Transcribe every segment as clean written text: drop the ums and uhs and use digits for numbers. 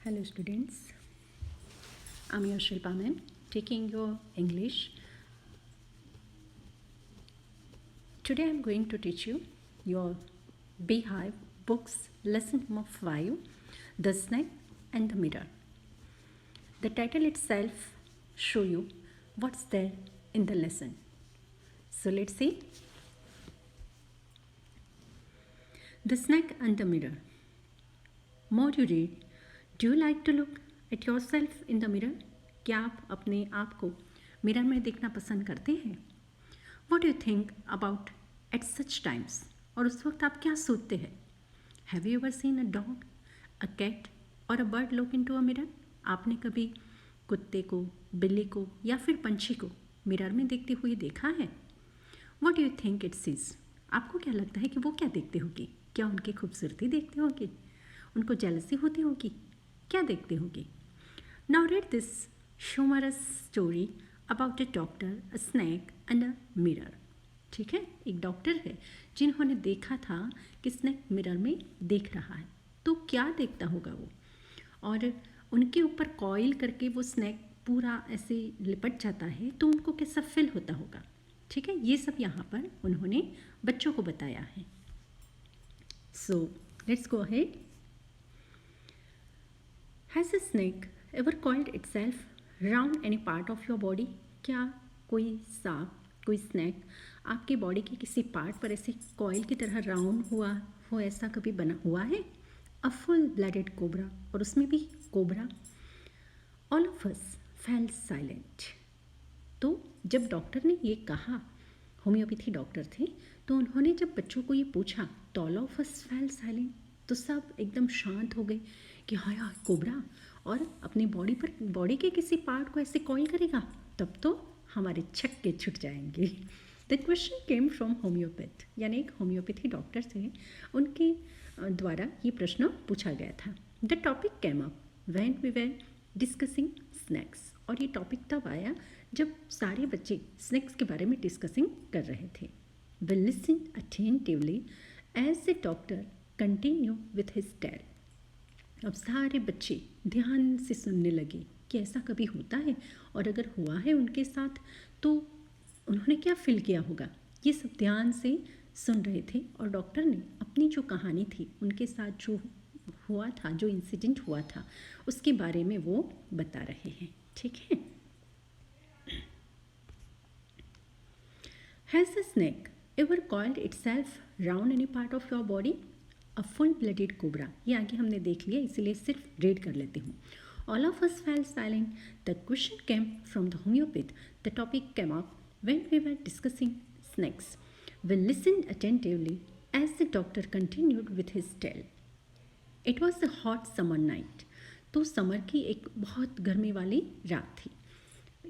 Hello students, I'm your Shilpa ma'am taking your English. Today I'm going to teach you your Beehive books lesson number 5, The Snake and the Mirror. The title itself show you what's there in the lesson. So let's see. The Snake and the Mirror. More you read, do you like to look at yourself in the mirror? क्या आप अपने आप को mirror में देखना पसंद करते हैं? What do you think about at such times? और उस वक्त आप क्या सोचते हैं? Have you ever seen a dog, a cat or a bird look into a mirror? आपने कभी कुत्ते को, बिल्ली को या फिर पंछी को मिरर में देखते हुए देखा है? What do you think it sees? आपको क्या लगता है कि वो क्या देखते होगी? क्या उनकी खूबसूरती देखते होगी? उनको जेलसी होती होगी? क्या देखते होगी? Now read this humorous story about a doctor, a snake and a mirror. ठीक है, एक डॉक्टर है जिन्होंने देखा था कि स्नेक मिरर में देख रहा है, तो क्या देखता होगा वो, और उनके ऊपर कॉइल करके वो स्नेक पूरा ऐसे लिपट जाता है तो उनको कैसा फील होता होगा. ठीक है, ये सब यहाँ पर उन्होंने बच्चों को बताया है. So let's go ahead. Has a snake ever coiled itself round any part of your body? क्या कोई सांप, कोई स्नैक आपकी बॉडी के किसी पार्ट पर ऐसे कॉइल की तरह राउंड हुआ हो, ऐसा कभी बना हुआ है? अ फुल ब्लडेड कोबरा, और उसमें भी cobra. All of us fell silent. तो जब डॉक्टर ने ये कहा, होम्योपैथी डॉक्टर थे, तो उन्होंने जब बच्चों को ये पूछा तो all of us fell silent, तो सब एकदम शांत हो गए कि हाँ यार कोबरा, और अपनी बॉडी के किसी पार्ट को ऐसे कॉइल करेगा तब तो हमारे छक्के छुट जाएंगे. The question came from homeopath, यानी एक होम्योपैथी डॉक्टर थे, उनके द्वारा ये प्रश्न पूछा गया था. The topic came up when we were discussing snacks, और ये टॉपिक तब आया जब सारे बच्चे स्नैक्स के बारे में डिस्कसिंग कर रहे थे. We listen attentively as the doctor continue with his tale. अब सारे बच्चे ध्यान से सुनने लगे कि ऐसा कभी होता है, और अगर हुआ है उनके साथ तो उन्होंने क्या फील किया होगा. ये सब ध्यान से सुन रहे थे, और डॉक्टर ने अपनी जो कहानी थी, उनके साथ जो हुआ था, जो इंसिडेंट हुआ था, उसके बारे में वो बता रहे हैं. ठीक है. Has a snake ever coiled itself round any part of your body? A full blooded cobra. ये आगे हमने देख लिया, इसीलिए सिर्फ रीड कर लेती हूँ. All of us fell silent. The question came from the homoeopath. The topic came up when we were discussing snacks. We listened attentively as the doctor continued with his tale. It was a hot summer night. तो summer की एक बहुत गर्मी वाली रात थी.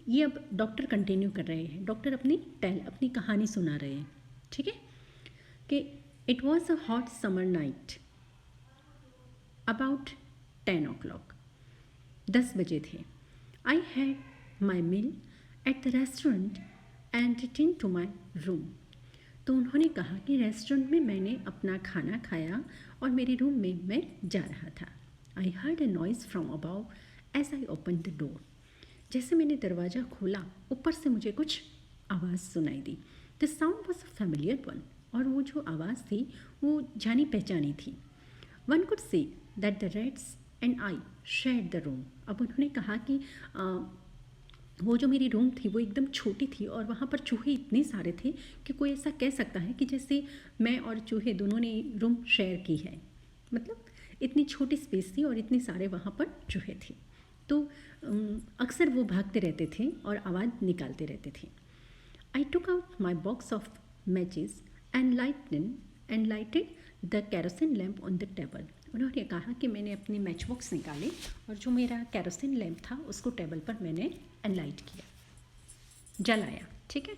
ये अब डॉक्टर कंटिन्यू कर रहे हैं, डॉक्टर अपनी कहानी सुना रहे हैं. ठीक है, कि it was a hot summer night about 10 o'clock. 10 बजे थे. I had my meal at the restaurant and return to my room. तो उन्होंने कहा कि रेस्टोरेंट में मैंने अपना खाना खाया और मेरे रूम में मैं जा रहा था. I heard a noise from above as I open the door. जैसे मैंने दरवाज़ा खोला, ऊपर से मुझे कुछ आवाज़ सुनाई दी. The sound was a familiar one, और वो जो आवाज़ थी वो जानी पहचानी थी. One could see that the rats and I shared the room. अब उन्होंने कहा कि वो जो मेरी रूम थी वो एकदम छोटी थी, और वहाँ पर चूहे इतने सारे थे कि कोई ऐसा कह सकता है कि जैसे मैं और चूहे दोनों ने रूम शेयर की है. मतलब इतनी छोटी स्पेस थी और इतने सारे वहाँ पर चूहे थे. तो अक्सर वो भागते रहते थे और आवाज़ निकालते रहते थे. I took out my box of matches and lighted the kerosene lamp on the table. उन्होंने कहा कि मैंने अपने मैच बॉक्स निकाले और जो मेरा कैरोसिन लैम्प था उसको टेबल पर मैंने एनलाइट किया, जलाया. ठीक है.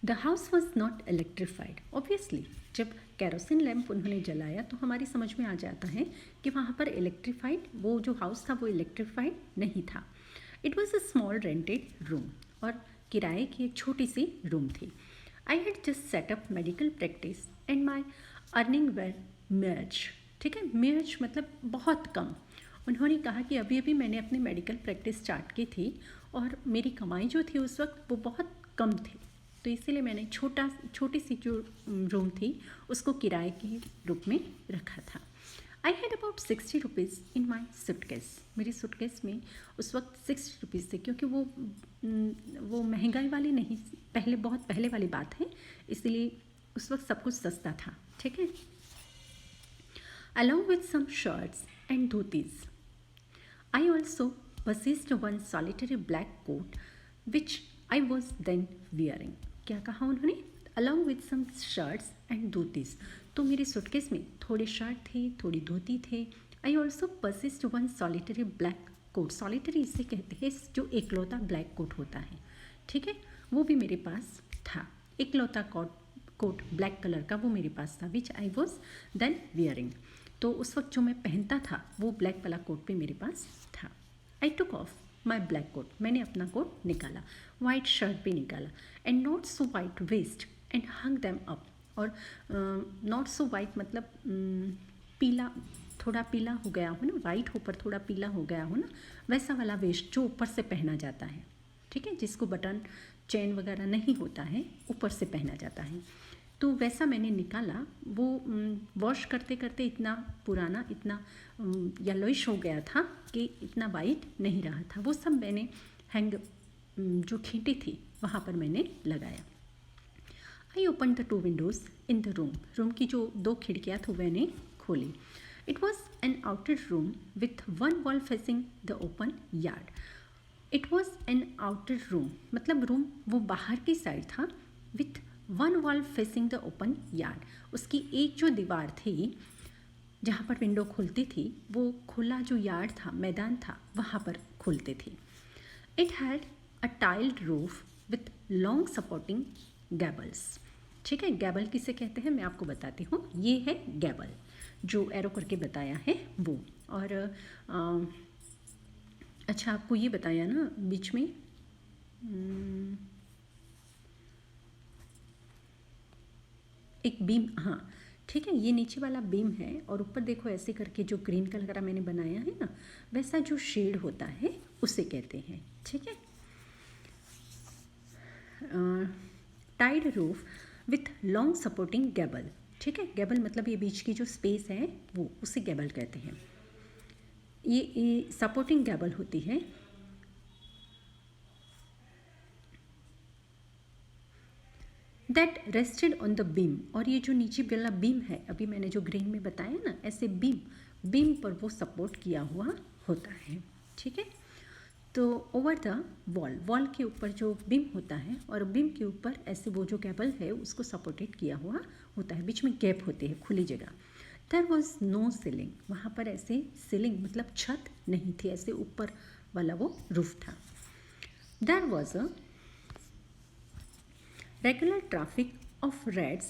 The house was not electrified. Obviously जब कैरोसिन लैम्प उन्होंने जलाया तो हमारी समझ में आ जाता है कि वहाँ पर इलेक्ट्रीफाइड, वो जो हाउस था वो इलेक्ट्रीफाइड नहीं था. It was a small rented room, और किराए की एक छोटी सी रूम थी. I had just set up medical practice and my earning were मर्ज. ठीक है, मच मतलब बहुत कम। उन्होंने कहा कि अभी अभी मैंने अपनी मेडिकल प्रैक्टिस स्टार्ट की थी और मेरी कमाई जो थी उस वक्त वो बहुत कम थी, तो इसीलिए मैंने छोटी सी जो रूम थी उसको किराए के रूप में रखा था। I had about 60 rupees in my suitcase. मेरी सूटकेस में उस वक्त 60 रुपीज़ थे, क्योंकि वो महंगाई वाली नहीं, बहुत पहले वाली बात है, इसलिए उस वक्त सब कुछ सस्ता था। ठीक है, along with some shirts and dhotis. I also possessed one solitary black coat which I was then wearing. क्या कहा उन्होंने? Along with some shirts and dhotis. तो मेरे सूटकेस में थोड़े शर्ट थे, थोड़ी धोती थे। I also possessed one solitary black coat. solitary इसे कहते हैं जो एकलौता ब्लैक कोट होता है। ठीक है, वो भी मेरे पास था। एकलौता कोट ब्लैक कलर का वो मेरे पास था, विच आई वॉज देन वियरिंग। तो उस वक्त जो मैं पहनता था वो ब्लैक वाला कोट भी मेरे पास था। I took off my black coat, मैंने अपना कोट निकाला, वाइट शर्ट भी निकाला, and not so white vest and hung them up. और नॉट सो वाइट मतलब पीला, थोड़ा पीला हो गया हो ना, वाइट ऊपर थोड़ा पीला हो गया हो ना, वैसा वाला वेस्ट जो ऊपर से पहना जाता है। ठीक है, जिसको बटन चेन वगैरह नहीं होता है, ऊपर से पहना जाता है, तो वैसा मैंने निकाला। वो वॉश करते करते इतना पुराना, इतना येलोइश हो गया था कि इतना वाइट नहीं रहा था। वो सब मैंने जो खींटी थी वहाँ पर मैंने लगाया। आई open the 2 Windows in the room की जो 2 खिड़कियाँ थी मैंने खोली। It was an outer room with 1 wall facing the open yard. It was an outer room मतलब रूम वो बाहर की साइड था, with 1 wall facing the open yard. उसकी एक जो दीवार थी जहाँ पर विंडो खुलती थी, वो खुला जो यार्ड था, मैदान था, वहाँ पर खुलती थी। It had a tiled roof with long supporting gables. ठीक है, गैबल किसे कहते हैं मैं आपको बताती हूँ। ये है गैबल, जो एरो करके बताया है वो। और अच्छा, आपको ये बताया ना बीच में, एक बीम, हाँ ठीक है, ये नीचे वाला बीम है और ऊपर देखो ऐसे करके जो ग्रीन कलर का मैंने बनाया है ना, वैसा जो शेड होता है उसे कहते हैं। ठीक है, टाइड roof with long supporting gable. ठीक है, गैबल मतलब ये बीच की जो स्पेस है वो, उसे गैबल कहते हैं। ये सपोर्टिंग गैबल होती है। That rested on the beam, और ये जो नीचे वाला बीम है, अभी मैंने जो ग्रीन में बताया ना, ऐसे बीम पर वो सपोर्ट किया हुआ होता है। ठीक है, तो ओवर द वॉल के ऊपर जो बीम होता है और बीम के ऊपर ऐसे वो जो केबल है उसको सपोर्टेड किया हुआ होता है, बीच में गैप होती है, खुली जगह। देयर वॉज नो सीलिंग, वहाँ पर ऐसे सीलिंग मतलब छत नहीं थी, ऐसे ऊपर वाला वो रूफ था। There was a regular traffic of rats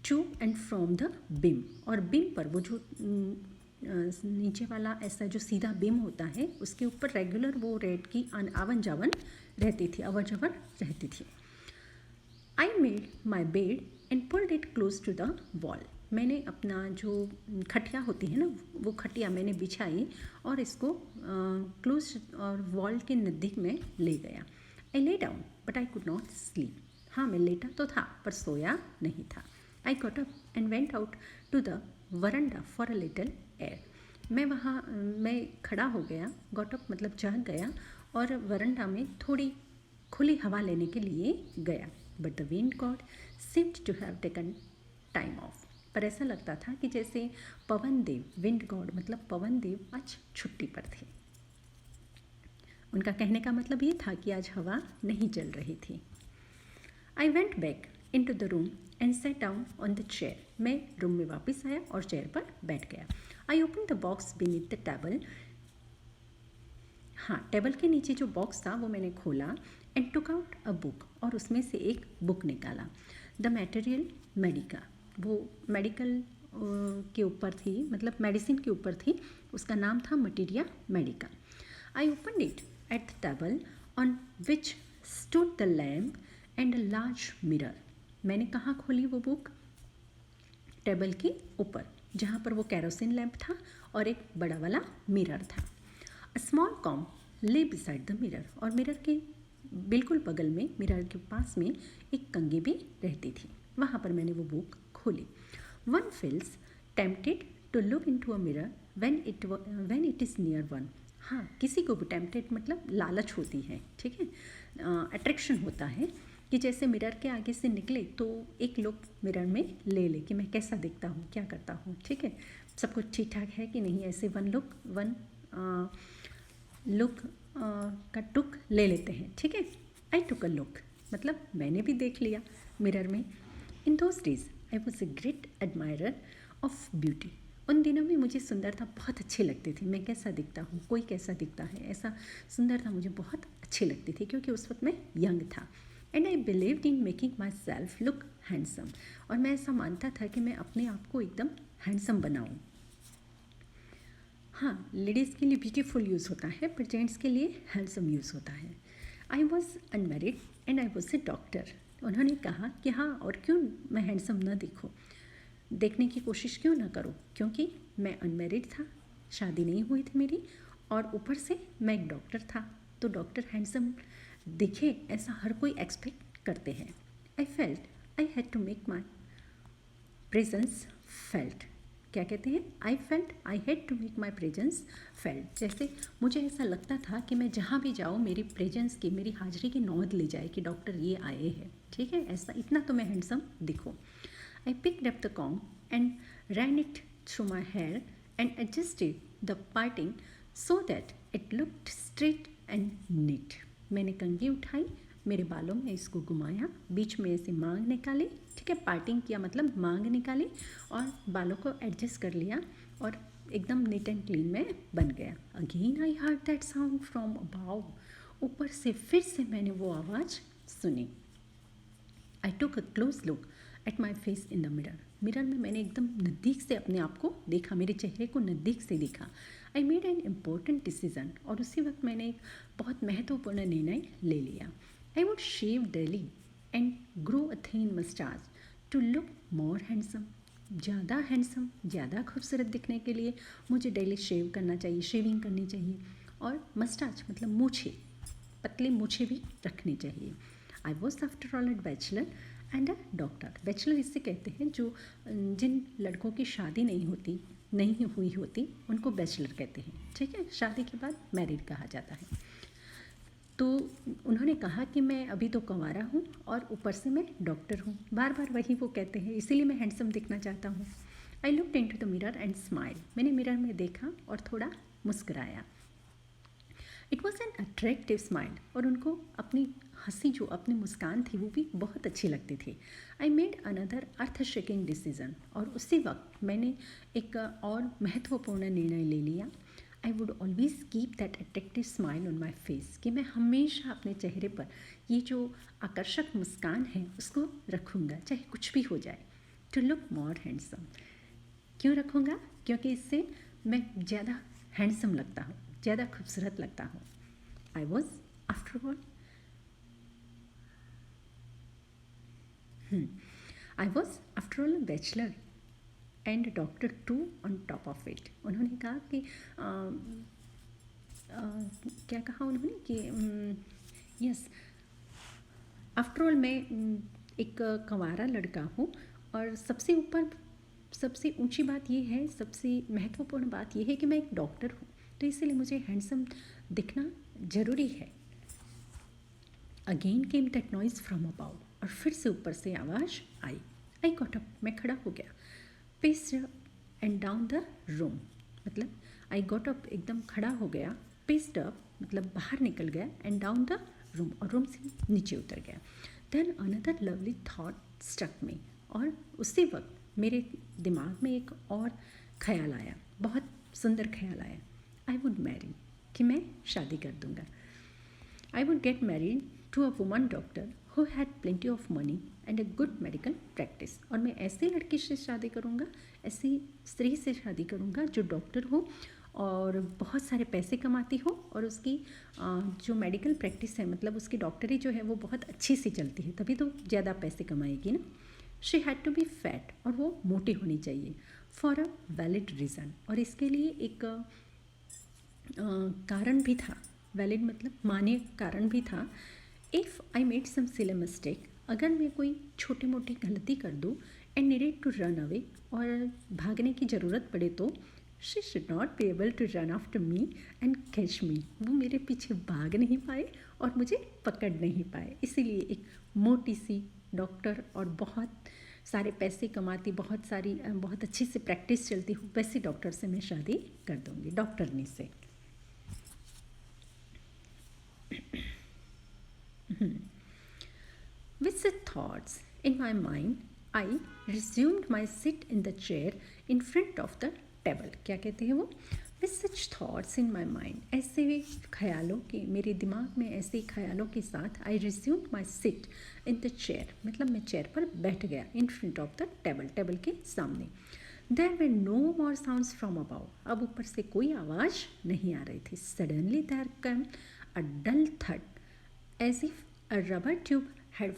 to and from the beam, और बीम पर वो जो नीचे वाला ऐसा जो सीधा बीम होता है उसके ऊपर रेगुलर वो रेड की आवन जावन रहती थी, अवर जवर रहती थी। I made my bed and pulled it close to the wall, मैंने अपना जो खटिया होती है ना, वो खटिया मैंने बिछाई और इसको क्लोज और वॉल के नज़दीक में ले गया। I lay down but I could not sleep, हाँ मैं लेटा तो था पर सोया नहीं था। I got up and went out to the veranda for a little air, मैं खड़ा हो गया, गॉट अप मतलब जाग गया, और वरंडा में थोड़ी खुली हवा लेने के लिए गया। But the wind god seemed to have taken time off, पर ऐसा लगता था कि जैसे पवन देव, विंड गॉड मतलब पवन देव आज छुट्टी पर थे। उनका कहने का मतलब ये था कि आज हवा नहीं चल रही थी। I went back in to the room and sat down on the chair, मैं रूम में वापस आया और चेयर पर बैठ गया। I open the box beneath the table, हाँ टेबल के नीचे जो बॉक्स था वो मैंने खोला, and took out a book, और उसमें से एक बुक निकाला। द मटेरियल मेडिका, वो मेडिकल के ऊपर थी, मतलब मेडिसिन के ऊपर थी, उसका नाम था materia Medica. I open it at the table on which stood the lamp and a large mirror, मैंने कहाँ खोली वो बुक? टेबल के ऊपर, जहाँ पर वो कैरोसिन लैंप था और एक बड़ा वाला मिरर था। अ स्मॉल कॉम ले बिसाइड द मिरर, और मिरर के बिल्कुल बगल में, मिरर के पास में एक कंघी भी रहती थी। वहाँ पर मैंने वो बुक खोली। One feels tempted to look into a mirror when it is near one. हाँ, किसी को भी टेम्पटेड मतलब लालच होती है, ठीक है, अट्रैक्शन होता है कि जैसे मिरर के आगे से निकले तो एक लुक मिरर में ले कि मैं कैसा दिखता हूँ, क्या करता हूँ, ठीक है, सब कुछ ठीक ठाक है कि नहीं, ऐसे वन लुक का टुक ले लेते हैं, ठीक है। आई टुक अ लुक मतलब मैंने भी देख लिया मिरर में। In those days I was a great admirer of beauty. उन दिनों में मुझे सुंदरता बहुत अच्छी लगती थी। मैं कैसा दिखता हूँ, कोई कैसा दिखता है, ऐसा सुंदरता मुझे बहुत अच्छी लगती थी क्योंकि उस वक्त मैं यंग था। And I believed in making my self look handsome, और मैं ऐसा मानता था कि मैं अपने आप को एकदम हैंडसम बनाऊँ। हाँ, लेडीज़ के लिए ब्यूटीफुल यूज़ होता है, पर जेंट्स के लिए हैंडसम यूज़ होता है। I was unmarried and I was a doctor. उन्होंने कहा कि हाँ, और क्यों मैं हैंडसम न दिखूँ, देखने की कोशिश क्यों ना करूँ, क्योंकि मैं अनमेरिड था, शादी नहीं हुई थी मेरी, और ऊपर से मैं एक डॉक्टर था, तो डॉक्टर हैंडसम दिखे ऐसा हर कोई एक्सपेक्ट करते हैं। I felt I had to make my presence felt. क्या कहते हैं, I felt I had to make my presence felt. जैसे मुझे ऐसा लगता था कि मैं जहाँ भी जाऊँ मेरी प्रेजेंस की, मेरी हाजिरी की नौबत ली जाए कि डॉक्टर ये आए हैं, ठीक है, ऐसा इतना तो मैं हैंडसम दिखूँ। I picked up the comb and ran it through my hair and adjusted the parting so that it looked straight and neat. मैंने कंघी उठाई, मेरे बालों में इसको घुमाया, बीच में ऐसे मांग निकाली, ठीक है, पार्टिंग किया मतलब मांग निकाली, और बालों को एडजस्ट कर लिया और एकदम नीट एंड क्लीन में बन गया। Again I heard that sound from above. ऊपर से फिर से मैंने वो आवाज़ सुनी। I took a close look at my face in the mirror. Mirror में मैंने एकदम नज़दीक से अपने आप को देखा, मेरे चेहरे को नज़दीक से देखा। I made an important decision, और उसी वक्त मैंने एक बहुत महत्वपूर्ण निर्णय ले लिया। I would shave daily and grow a thin moustache to look more handsome. ज़्यादा हैंडसम, ज़्यादा खूबसूरत दिखने के लिए मुझे डेली शेव करना चाहिए, शेविंग करनी चाहिए, और मस्टाच मतलब मूछे, पतली मूछे भी रखनी चाहिए। आई was after all at bachelor and a doctor. Bachelor इससे कहते हैं जो जिन लड़कों की शादी नहीं हुई होती उनको बैचलर कहते हैं, ठीक है, शादी के बाद मैरिड कहा जाता है। तो उन्होंने कहा कि मैं अभी तो कंवारा हूँ और ऊपर से मैं डॉक्टर हूँ, बार बार वही वो कहते हैं, इसीलिए मैं हैंडसम दिखना चाहता हूँ। I looked into the mirror and smile. मैंने मिरर में देखा और थोड़ा मुस्कुराया। It was an attractive smile, और उनको अपनी हंसी, जो अपनी मुस्कान थी, वो भी बहुत अच्छी लगती थी। I made another earth shaking decision, और उसी वक्त मैंने एक और महत्वपूर्ण निर्णय ले लिया। I would always keep that attractive smile on my face, कि मैं हमेशा अपने चेहरे पर ये जो आकर्षक मुस्कान है उसको रखूँगा, चाहे कुछ भी हो जाए, टू लुक मोर हैंडसम। क्यों रखूँगा, क्योंकि इससे मैं ज़्यादा हैंडसम लगता हूँ, ज़्यादा खूबसूरत लगता हूँ। I was after all I was after all bachelor and doctor too on top of it. उन्होंने कहा कि क्या कहा उन्होंने कि यस, आफ्टर ऑल मैं एक कंवारा लड़का हूँ, और सबसे ऊंची बात ये है, सबसे महत्वपूर्ण बात ये है कि मैं एक डॉक्टर हूँ, तो इसलिए मुझे हैंडसम दिखना ज़रूरी है। Again came that noise from above, और फिर से ऊपर से आवाज़ आई। आई गॉट अप, मैं खड़ा हो गया। Paced and down the room, मतलब आई गॉट अप, एकदम खड़ा हो गया, पेस्ड अप मतलब बाहर निकल गया, एंड डाउन द रूम, और रूम से नीचे उतर गया। Then another lovely thought struck me, और उसी वक्त मेरे दिमाग में एक और ख्याल आया, बहुत सुंदर ख्याल आया। आई वुड मैरी, कि मैं शादी कर दूँगा। I would get married to a woman doctor who had plenty of money and a good medical practice, और मैं ऐसी लड़की से शादी करूँगा, ऐसी स्त्री से शादी करूँगा जो डॉक्टर हो और बहुत सारे पैसे कमाती हो, और उसकी जो मेडिकल प्रैक्टिस है, मतलब उसकी डॉक्टरी जो है वो बहुत अच्छी सी चलती है, तभी तो ज़्यादा पैसे कमाएगी ना। She had to be fat, और वो मोटी होनी चाहिए, फॉर अ वैलिड रीज़न, और इसके लिए एक कारण भी था, वैलिड मतलब मान्य कारण भी था। If I made some silly mistake, अगर मैं कोई छोटी मोटी गलती कर दूँ, and needed to run away, और भागने की ज़रूरत पड़े तो she should not be able to run after me and catch me, वो मेरे पीछे भाग नहीं पाए और मुझे पकड़ नहीं पाए। इसीलिए एक मोटी सी डॉक्टर और बहुत सारे पैसे कमाती, बहुत अच्छी से प्रैक्टिस चलती हूँ, वैसे डॉक्टर से मैं शादी कर दूँगी, डॉक्टरनी से। With such thoughts in my mind, I resumed my seat in the chair in front of the table. क्या कहते हैं वो? With such thoughts in my mind, ऐसे ख्यालों के, मेरे दिमाग में ऐसे ख्यालों के साथ, I resumed my seat in the chair, मतलब मैं चेयर पर बैठ गया, in front of the table, table के सामने. There were no more sounds from above. अब ऊपर से कोई आवाज़ नहीं आ रही थी. Suddenly there came a dull thud, as if a rubber tube had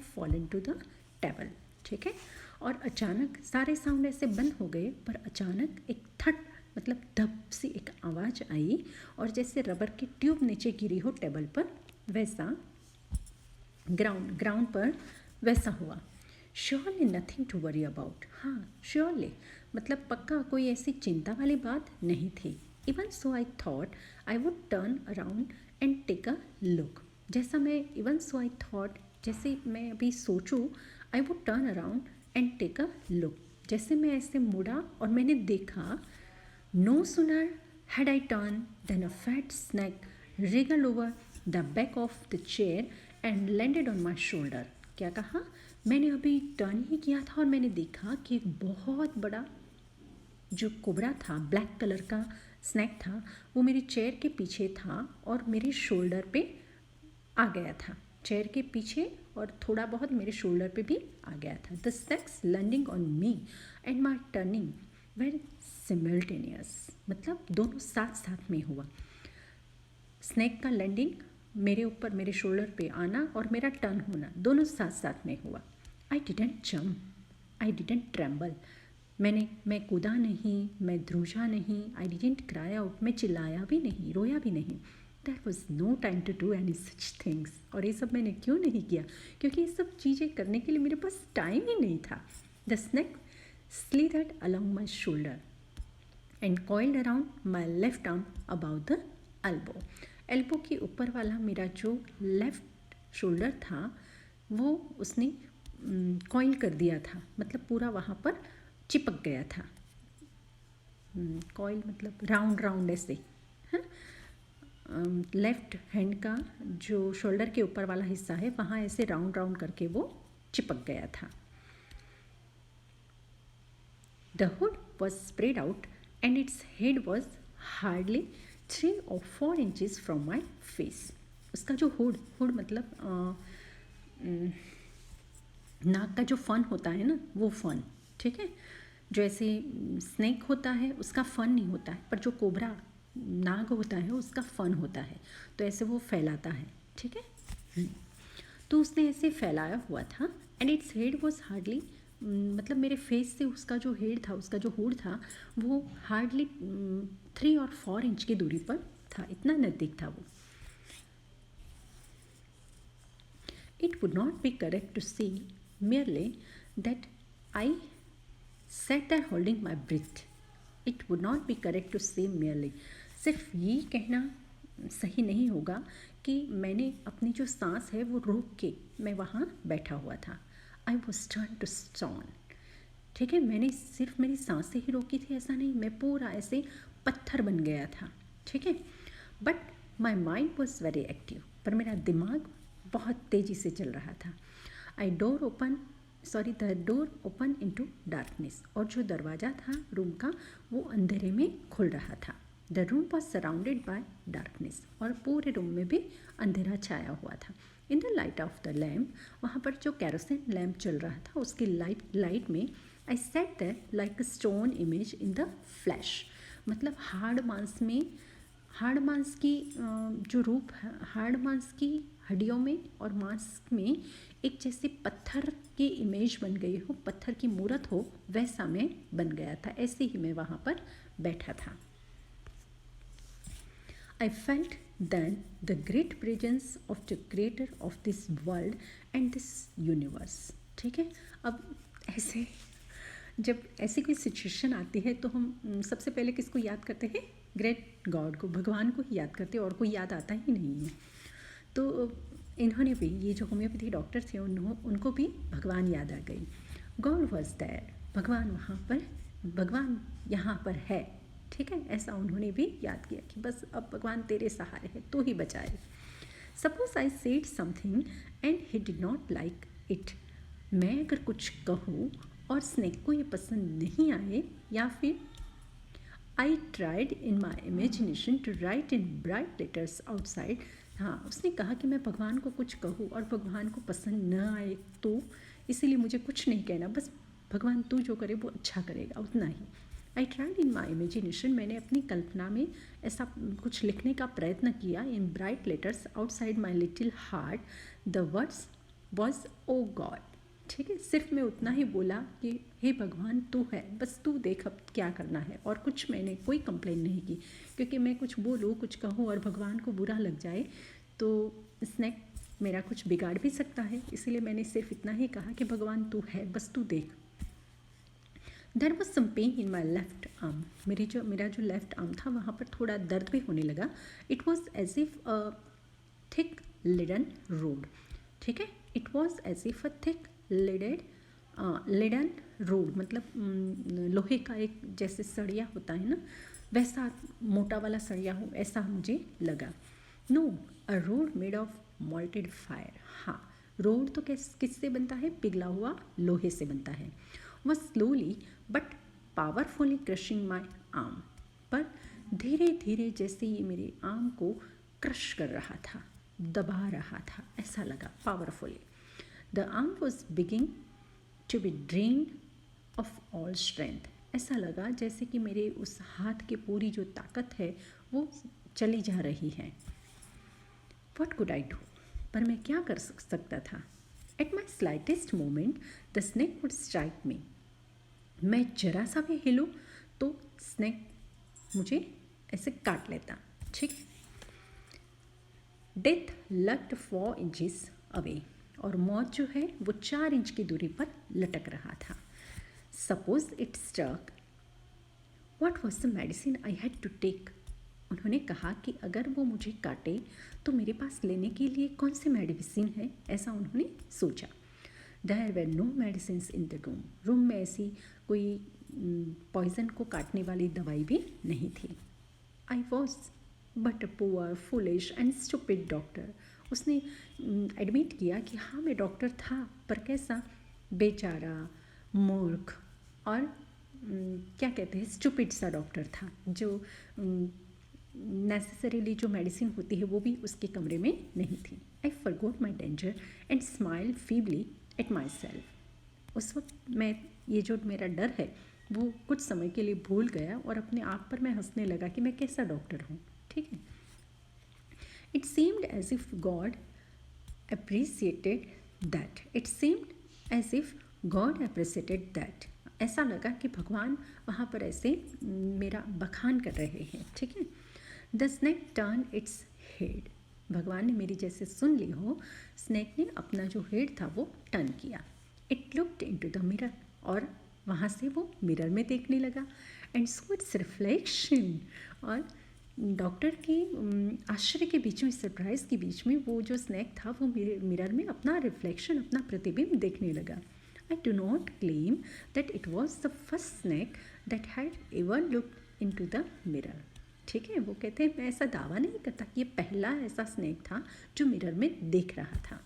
fallen to the table. ठीक है, और अचानक सारे साउंड ऐसे बंद हो गए, पर अचानक एक थट मतलब धप सी एक आवाज़ आई, और जैसे रबर की ट्यूब नीचे गिरी हो टेबल पर, वैसा ग्राउंड पर वैसा हुआ. Surely nothing to worry about, हाँ श्योरली मतलब पक्का कोई ऐसी चिंता वाली बात नहीं थी. Even so I thought I would turn around and take a look, जैसा मैं इवन सो आई थॉट, जैसे मैं अभी सोचूं, I would turn around and take a look, जैसे मैं ऐसे मुड़ा और मैंने देखा. No sooner had I turn than a fat snack wriggled over the back of the chair and landed on my shoulder. क्या कहा? मैंने अभी टर्न ही किया था और मैंने देखा कि एक बहुत बड़ा जो कोबरा था, ब्लैक कलर का स्नैक था, वो मेरी चेयर के पीछे था और मेरे शोल्डर पे आ गया था, चेयर के पीछे और थोड़ा बहुत मेरे शोल्डर पे भी आ गया था. The snacks landing on me and my turning very simultaneous, मतलब दोनों साथ साथ में हुआ. स्नैक का लैंडिंग, मेरे ऊपर मेरे शोल्डर पे आना, और मेरा टर्न होना, दोनों साथ साथ में हुआ. I didn't jump, I didn't tremble, मैं कूदा नहीं, मैं ध्रुजा नहीं. आई डिडेंट क्राई आउट, मैं चिल्लाया भी नहीं, रोया भी नहीं. There was no time to do any such things, और ये सब मैंने क्यों नहीं किया? क्योंकि ये सब चीज़ें करने के लिए मेरे पास टाइम ही नहीं था. The snake slithered along my shoulder and coiled around my left arm about the elbow. Elbow के ऊपर वाला मेरा जो लेफ्ट शोल्डर था, वो उसने कॉइल कर दिया था, मतलब पूरा वहाँ पर चिपक गया था. कॉइल मतलब राउंड राउंड ऐसे. हाँ, लेफ्ट हैंड का जो शोल्डर के ऊपर वाला हिस्सा है, वहाँ ऐसे राउंड राउंड करके वो चिपक गया था. The hood was spread out and its head was hardly 3 or 4 inches from my face. उसका जो हुड मतलब नाक का जो फन होता है ना, वो फन, ठीक है, जो ऐसे स्नेक होता है उसका फन नहीं होता है, पर जो कोबरा नाग होता है उसका फन होता है, तो ऐसे वो फैलाता है, ठीक है. तो उसने ऐसे फैलाया हुआ था. And its head was hardly, मतलब मेरे फेस से उसका जो हेड था, उसका जो हुड था, वो हार्डली 3 or 4 इंच की दूरी पर था, इतना नज़दीक था वो. It would not be correct to see merely that I sat there holding my breath. It would not be correct to say merely. सिर्फ ये कहना सही नहीं होगा कि मैंने अपनी जो सांस है वो रोक के मैं वहाँ बैठा हुआ था. I was turned to stone. ठीक है, मैंने सिर्फ मेरी सांसें ही रोकी थी ऐसा नहीं, मैं पूरा ऐसे पत्थर बन गया था, ठीक है. But my mind was very active, पर मेरा दिमाग बहुत तेज़ी से चल रहा था. The door open into darkness, और जो दरवाज़ा था रूम का वो अंधेरे में खुल रहा था. The room was surrounded by darkness, और पूरे रूम में भी अंधेरा छाया हुआ था. In the light of the lamp, वहाँ पर जो कैरोसिन लैम्प चल रहा था उसकी लाइट में I sat there like a stone image in the flesh, मतलब हार्ड मांस की जो रूप, हार्ड मांस की हड्डियों में और मांस में एक जैसे पत्थर की इमेज बन गई हो, पत्थर की मूर्त हो, वैसा मैं बन गया था। ऐसे ही मैं वहाँ पर बैठा था। I felt then the great presence of the creator of this world and this universe। ठीक है, अब ऐसे जब ऐसी कोई सिचुएशन आती है तो हम सबसे पहले किसको याद करते हैं? ग्रेट गॉड को, भगवान को ही याद करते हैं, और कोई याद आता ही नहीं है। तो इन्होंने भी, ये जो होम्योपैथी डॉक्टर थे, उनको भी भगवान याद आ गई। गॉड वॉज देयर, भगवान वहाँ पर, भगवान यहाँ पर है। ठीक है, ऐसा उन्होंने भी याद किया कि बस अब भगवान तेरे सहारे है, तो ही बचाए। Suppose I said something and he did not like it. मैं अगर कुछ कहूँ और स्नेक को ये पसंद नहीं आए, या फिर I tried in my imagination to write in bright letters outside. हाँ, उसने कहा कि मैं भगवान को कुछ कहूँ और भगवान को पसंद न आए, तो इसीलिए मुझे कुछ नहीं कहना, बस भगवान तू जो करे वो अच्छा करेगा, उतना ही। आई ट्राइड इन माई इमेजिनेशन, मैंने अपनी कल्पना में ऐसा कुछ लिखने का प्रयत्न किया। In bright letters outside my little heart the words was O God. ठीक है, सिर्फ मैं उतना ही बोला कि हे भगवान तू है, बस तू देख अब क्या करना है, और कुछ मैंने कोई कंप्लेन नहीं की, क्योंकि मैं कुछ बोलूँ, कुछ कहूँ और भगवान को बुरा लग जाए तो स्नेक मेरा कुछ बिगाड़ भी सकता है। इसलिए मैंने सिर्फ इतना ही कहा कि भगवान तू है, बस तू देख। There was some pain in my left arm, मेरा जो लेफ्ट आर्म था वहाँ पर थोड़ा दर्द भी होने लगा। It was as if a thick leaden rod. ठीक है, it was as if a thick leaden rod, मतलब लोहे का एक जैसे सरिया होता है ना, वैसा मोटा वाला सरिया हो, ऐसा मुझे लगा। No, a rod made of molten fire. हाँ, रोड तो किससे बनता है? पिघला हुआ लोहे से बनता है। वह slowly but powerfully crushing my arm, पर धीरे धीरे जैसे ये मेरे आर्म को क्रश कर रहा था, दबा रहा था, ऐसा लगा, powerfully. The arm was beginning to be drained of all strength. ऐसा लगा जैसे कि मेरे उस हाथ की पूरी जो ताकत है वो चली जा रही है। वट कुड आई डू, पर मैं क्या कर सकता था? At my slightest moment the snake would strike मी। मैं जरा सा भी हिलूँ तो स्नेक मुझे ऐसे काट लेता। ठीक, डेथ लग्ड 4 इंचेस अवे, और मौत जो है वो 4 इंच की दूरी पर लटक रहा था। Suppose it struck, what was the medicine I had to take. उन्होंने कहा कि अगर वो मुझे काटे तो मेरे पास लेने के लिए कौन सी मेडिसिन है, ऐसा उन्होंने सोचा। There were no medicine in the room में ऐसी कोई पॉइजन को काटने वाली दवाई भी नहीं थी। I was but a poor foolish and stupid doctor. उसने एडमिट किया कि हाँ मैं डॉक्टर था, पर कैसा? बेचारा, मूर्ख और क्या कहते हैं, स्टूपिड सा डॉक्टर था, जो नेसेसरीली जो मेडिसिन होती है वो भी उसके कमरे में नहीं थी। I forgot my danger and smile feebly at my self. उस वक्त मैं, ये जो मेरा डर है वो कुछ समय के लिए भूल गया और अपने आप पर मैं हंसने लगा कि मैं कैसा डॉक्टर हूँ। ठीक है, it seemed as if God appreciated that. It seemed as if God appreciated that. ऐसा लगा कि भगवान वहाँ पर ऐसे मेरा बखान कर रहे हैं। ठीक है, the snake turn its head. भगवान ने मेरी जैसे सुन ली हो, स्नेक ने अपना जो हेड था वो टर्न किया। It looked into the mirror, और वहाँ से वो मिरर में देखने लगा। एंड सो इट्स रिफ्लेक्शन, और डॉक्टर के आश्चर्य के बीच में, सरप्राइज के बीच में, वो जो स्नेक था वो मिरर में अपना रिफ्लेक्शन, अपना प्रतिबिंब देखने लगा। I do not claim that it was the first snake that had ever looked into the mirror। ठीक है, वो कहते हैं मैं ऐसा दावा नहीं करता कि ये पहला ऐसा स्नेक था जो मिरर में देख रहा था।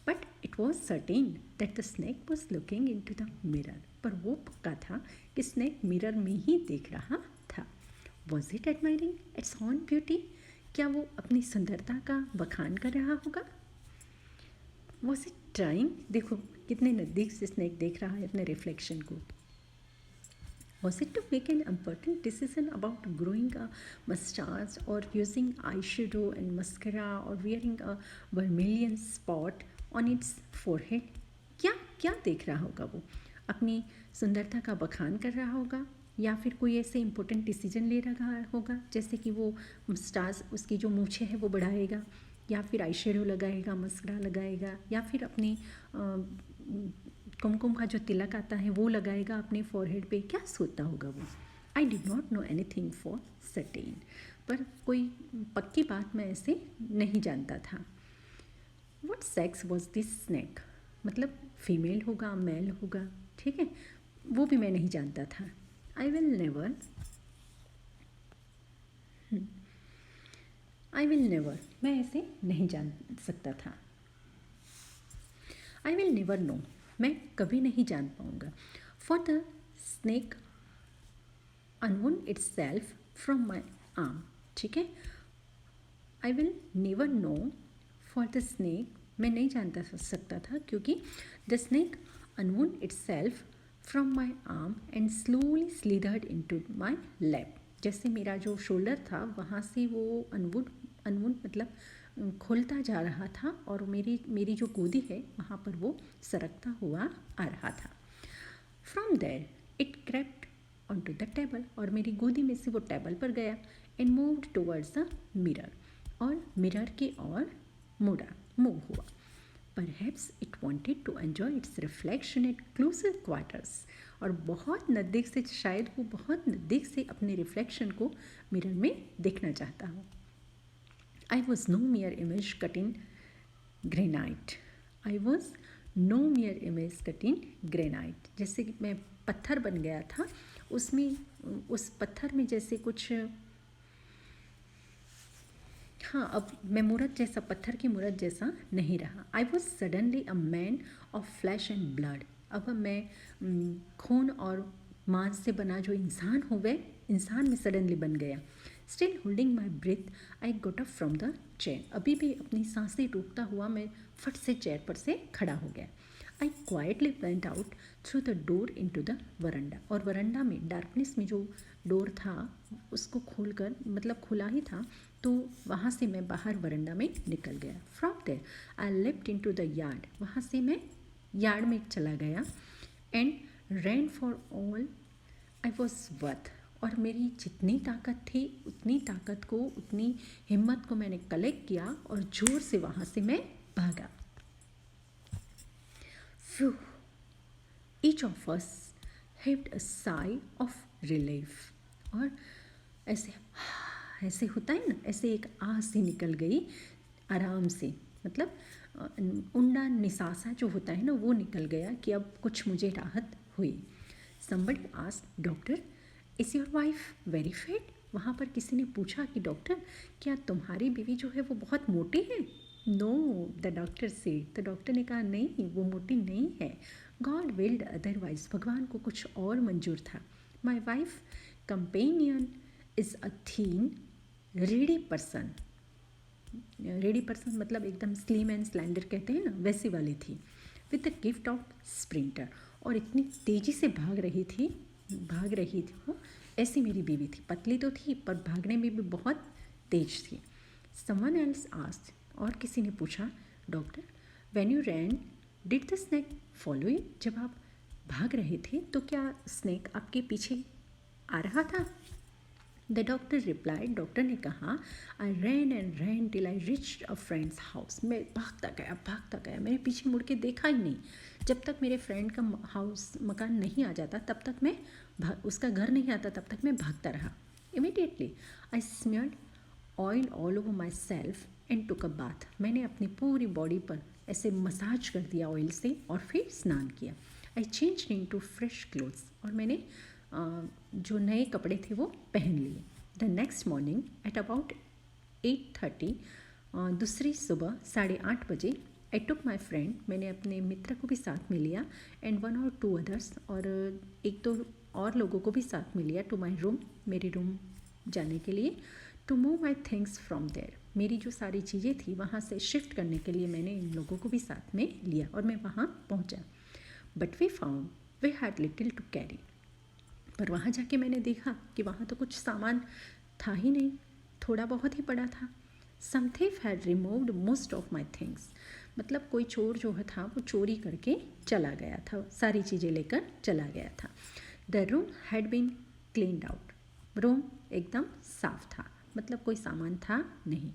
But it was certain that the snake was looking in to the mirror. पर वो पक्का था कि स्नेक मिरर में ही देख रहा था। Was it admiring it's own beauty? क्या वो अपनी सुंदरता का बखान कर रहा होगा? Was it trying? देखो कितने नज़दीक से स्नेक देख रहा है अपने रिफ्लेक्शन को। Was it to make an important decision about growing a mustache or using eyeshadow and mascara or wearing a vermilion spot on its forehead? क्या क्या देख रहा होगा वो? अपनी सुंदरता का बखान कर रहा होगा या फिर कोई ऐसे इम्पोर्टेंट डिसीजन ले रहा होगा, जैसे कि वो मुस्टाच, उसकी जो मूछें है वो बढ़ाएगा या फिर आई शेडो लगाएगा, मस्करा लगाएगा या फिर अपनी कुमकुम का जो तिलक आता है वो लगाएगा अपने फॉरहेड पे. क्या सोचता होगा वो? I did not know anything for certain. पर कोई पक्की बात मैं ऐसे नहीं जानता था. What sex was this snack, मतलब फीमेल होगा मेल होगा, ठीक है, वो भी मैं नहीं जानता था. आई विल नेवर, मैं ऐसे नहीं जान सकता था. आई विल नेवर नो, मैं कभी नहीं जान पाऊँगा. For the snake unwound itself from my arm, ठीक है. I will never know for the snake, मैं नहीं जानता सकता था क्योंकि the snake unwound itself from my arm and slowly slithered into my lap. जैसे मेरा जो शोल्डर था वहाँ से वो अनवुंड मतलब खुलता जा रहा था और मेरी जो गोदी है वहाँ पर वो सरकता हुआ आ रहा था. From there it crept on to the table, और मेरी गोदी में से वो टेबल पर गया. And moved towards the mirror, और मिरर की ओर मूव हुआ. Perhaps it wanted to enjoy its reflection at closer quarters, और बहुत नज़दीक से, शायद वो बहुत नज़दीक से अपने रिफ्लेक्शन को मिरर में देखना चाहता हो. I was no mere image cut in granite. I was no mere image cut in granite. जैसे कि मैं पत्थर बन गया था, उसमें उस पत्थर में जैसे कुछ, हाँ, अब मैं मूरत जैसा, पत्थर की मूरत जैसा नहीं रहा. I was suddenly a man of flash and blood. अब मैं खून और मांस से बना जो इंसान हो गए, इंसान में सडनली बन गया. Still holding my breath I got up from the chair. अभी भी अपनी सांसें रोकता हुआ मैं फट से चेयर पर से खड़ा हो गया. I quietly went out through the door in to the veranda, और वरंडा में डार्कनेस में जो डोर था उसको खोलकर, मतलब खुला ही था, तो वहाँ से मैं बाहर वरंडा में निकल गया. From there I left in to the yard, वहाँ से मैं यार्ड में चला गया. And ran for all I was worth, और मेरी जितनी ताकत थी उतनी ताकत को, उतनी हिम्मत को मैंने कलेक्ट किया और जोर से वहाँ से मैं भागा. Phew. Each of us heaved a sigh of relief. और ऐसे होता है ना, ऐसे एक आह सी निकल गई आराम से, मतलब उंडा निसासा जो होता है ना वो निकल गया कि अब कुछ मुझे राहत हुई. Somebody asked, doctor is your wife very fat. वहाँ पर किसी ने पूछा कि डॉक्टर क्या तुम्हारी बीवी जो है वो बहुत मोटी है? नो, द डॉक्टर से, तो डॉक्टर ने कहा नहीं, वो मोटी नहीं है. गॉड विल्ड अदरवाइज, भगवान को कुछ और मंजूर था. My wife companion is a thin ready person. Ready person मतलब एकदम स्लिम एंड स्लैंडर कहते हैं ना, वैसी वाली थी. With the gift of sprinter, और इतनी तेज़ी से भाग रही थी वो, ऐसी मेरी बीवी थी. पतली तो थी पर भागने में भी बहुत तेज थी. समवन एल्स आस्क्ड, और किसी ने पूछा, doctor when you ran did the snack follow you. जब आप भाग रहे थे तो क्या स्नैक आपके पीछे आ रहा था? द डॉक्टर रिप्लाइड, डॉक्टर ने कहा, I ran and ran till I reached a friend's house. मैं भागता गया, मैंने पीछे मुड़ के देखा ही नहीं. जब तक मेरे फ्रेंड का मकान नहीं आ जाता तब तक मैं उसका घर नहीं आता तब तक मैं भागता रहा. Immediately I smeared oil all over my self and took a bath. मैंने अपनी पूरी बॉडी पर ऐसे मसाज कर दिया ऑयल से और फिर स्नान किया. I change in to fresh clothes, और मैंने जो नए कपड़े थे वो पहन लिए. The next morning at about 8:30, दूसरी सुबह 8:30 बजे, आई टुक माई फ्रेंड, मैंने अपने मित्र को भी साथ में लिया, एंड 1 or 2 अदर्स, और 1-2 और लोगों को भी साथ में लिया, टू माई रूम, मेरे रूम जाने के लिए. To move my things from there, मेरी जो सारी चीज़ें थी वहाँ से शिफ्ट करने के लिए मैंने इन लोगों को भी साथ में लिया और मैं वहाँ पहुँचा. But we found we had little to carry. पर वहाँ जाके मैंने देखा कि वहाँ तो कुछ सामान था ही नहीं, थोड़ा बहुत ही पड़ा था। सम thief had removed most of my things। मतलब कोई चोर जो था वो चोरी करके चला गया था, सारी चीज़ें लेकर चला गया था। The room had been cleaned out. Room एकदम साफ था, मतलब कोई सामान था नहीं।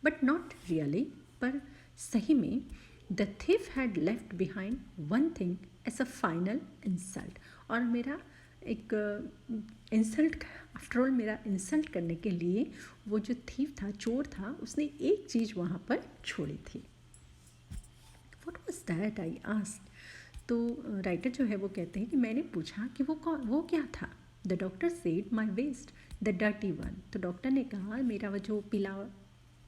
बट नॉट रियली, पर सही में the thief had left behind one thing as a final insult। और मेरा एक इंसल्ट, आफ्टर ऑल मेरा इंसल्ट करने के लिए वो जो थीफ था, चोर था, उसने एक चीज़ वहाँ पर छोड़ी थी। What was that, I asked. तो राइटर जो है वो कहते हैं कि मैंने पूछा कि वो क्या था। The doctor said my waste, the dirty one. तो डॉक्टर ने कहा मेरा वो जो पीला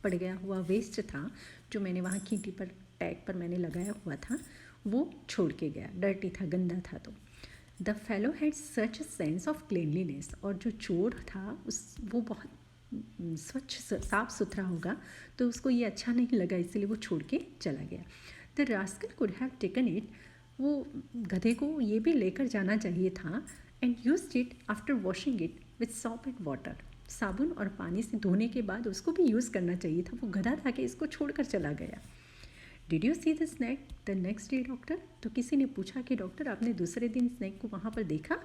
पड़ गया हुआ वेस्ट था, जो मैंने वहाँ खींटी पर टैग पर मैंने लगाया हुआ था, वो छोड़ के गया, डर्टी था, गंदा था। तो the fellow had such a sense of cleanliness. और जो चोर था वो बहुत स्वच्छ साफ सुथरा होगा, तो उसको ये अच्छा नहीं लगा, इसलिए वो छोड़ के चला गया। The rascal could have taken it. वो गधे को ये भी लेकर जाना चाहिए था। And used it after washing it with shop and water. साबुन और पानी से धोने के बाद उसको भी यूज़ करना चाहिए था। वो गधा था कि इसको छोड़कर चला गया। Did you see the snake the next day doctor. तो किसी ने पूछा कि डॉक्टर आपने दूसरे दिन स्नैक को वहाँ पर देखा।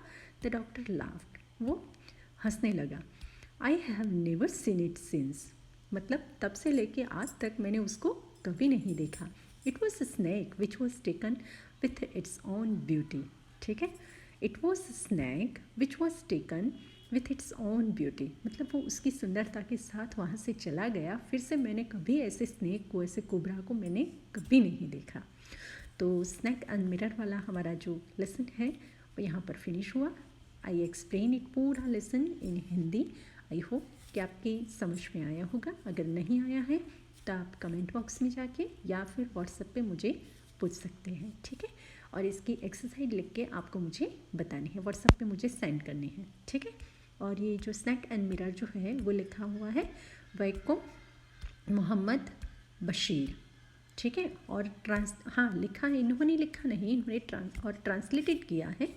The doctor laughed. वो हंसने लगा। I have never seen it since. मतलब तब से लेके आज तक मैंने उसको कभी नहीं देखा। It was a snack which was taken with its own beauty. ठीक है, it was a snack which was taken with its own beauty. मतलब वो उसकी सुंदरता के साथ वहाँ से चला गया। फिर से मैंने कभी ऐसे स्नेक को, ऐसे कोबरा को मैंने कभी नहीं देखा। तो स्नैक एंड मिरर वाला हमारा जो लेसन है वो यहाँ पर फिनिश हुआ। आई एक्सप्लेन इट पूरा lesson in Hindi. I hope कि आपकी समझ में आया होगा। अगर नहीं आया है तो आप कमेंट बॉक्स में जाके या फिर व्हाट्सएप पे मुझे पूछ सकते हैं। ठीक है, और इसकी एक्सरसाइज लिख के आपको मुझे बतानी है, व्हाट्सएप पे मुझे सेंड करनी है। ठीक है, और ये जो स्नैक एंड मिरर जो है वो लिखा हुआ है वैको मोहम्मद बशीर। ठीक है, और लिखा है, इन्होंने लिखा नहीं, इन्होंने ट्रांसलेटेड किया है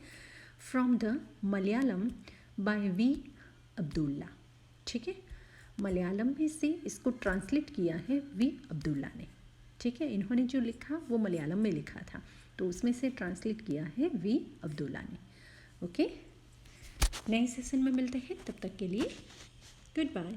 from the Malayalam by V Abdullah. ठीक है, मलयालम में से इसको ट्रांसलेट किया है वी अब्दुल्ला ने। ठीक है, इन्होंने जो लिखा वो मलयालम में लिखा था, तो उसमें से ट्रांसलेट किया है वी अब्दुल्ला ने। ओके, नए सेशन में मिलते हैं, तब तक के लिए गुड बाय।